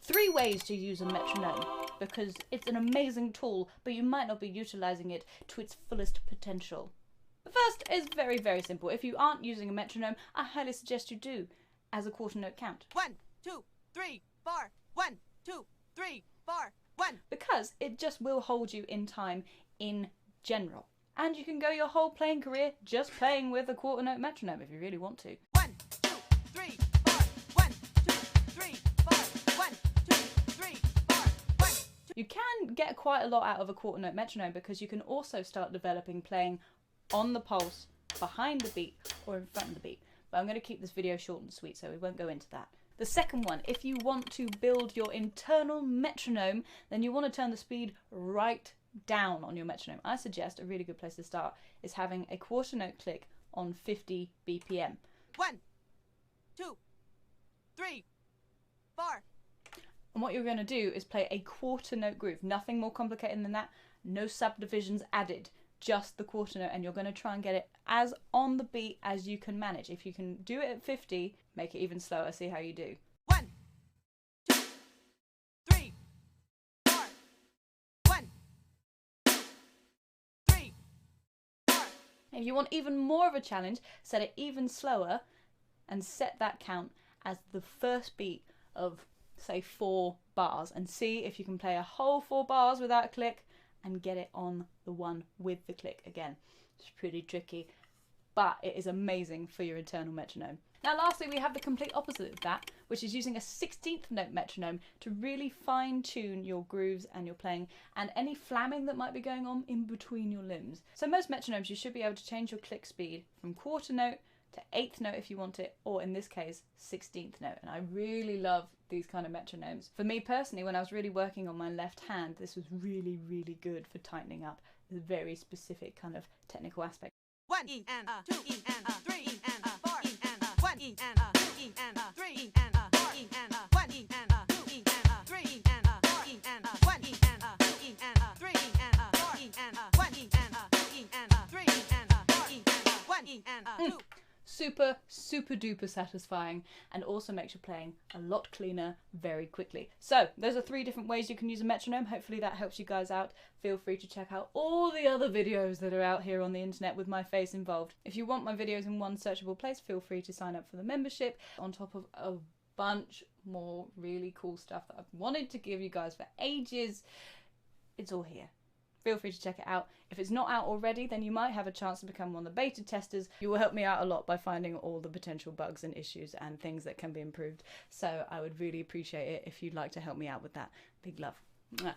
3 ways to use a metronome, because it's an amazing tool, but you might not be utilising it to its fullest potential. The first is very, very simple. If you aren't using a metronome, I highly suggest you do, as a quarter note count. 1, 2, 3, 4. 1, 2, 3, 4. 1. Because it just will hold you in time in general. And you can go your whole playing career just playing with a quarter note metronome if you really want to. 1, 2, 3, 4. 1, 2, 3, 4. 1, 2, 3, 4. 1, 2. You can get quite a lot out of a quarter note metronome because you can also start developing playing on the pulse, behind the beat, or in front of the beat. But I'm going to keep this video short and sweet, so we won't go into that. The second one, if you want to build your internal metronome, then you want to turn the speed right down on your metronome. I suggest a really good place to start is having a quarter note click on 50 BPM. 1, 2, 3, 4. And what you're going to do is play a quarter note groove. Nothing more complicated than that. No subdivisions added. Just the quarter note, and you're going to try and get it as on the beat as you can manage. If you can do it at 50, make it even slower. See how you do. 1, 2, 3, 4. 1, 2, 3, 4. If you want even more of a challenge, set it even slower and set that count as the first beat of, say, 4 bars, and see if you can play a whole 4 bars without a click and get it on the one with the click again. It's pretty tricky, but it is amazing for your internal metronome. Now lastly, we have the complete opposite of that, which is using a 16th note metronome to really fine tune your grooves and your playing and any flamming that might be going on in between your limbs. So most metronomes, you should be able to change your click speed from quarter note to 8th note if you want it, or in this case 16th note. And I really love these kind of metronomes. For me personally, when I was really working on my left hand, this was really, really good for tightening up the very specific kind of technical aspect. 1 E and 2 E and 3 E and 4 E and 1 E and 2 E and 3 E and 4 E and 1 E and 2 E and 3 E and 4 E and 1 E and 2 E and 3 E and 4 E and 1 E and 2 E and 3 E and 4 E and 1 E and 2. Super, super duper satisfying, and also makes your playing a lot cleaner very quickly. So those are 3 different ways you can use a metronome. Hopefully that helps you guys out. Feel free to check out all the other videos that are out here on the internet with my face involved. If you want my videos in one searchable place, feel free to sign up for the membership, on top of a bunch more really cool stuff that I've wanted to give you guys for ages. It's all here. Feel free to check it out. If it's not out already, then you might have a chance to become one of the beta testers. You will help me out a lot by finding all the potential bugs and issues and things that can be improved. So I would really appreciate it if you'd like to help me out with that. Big love. Mwah.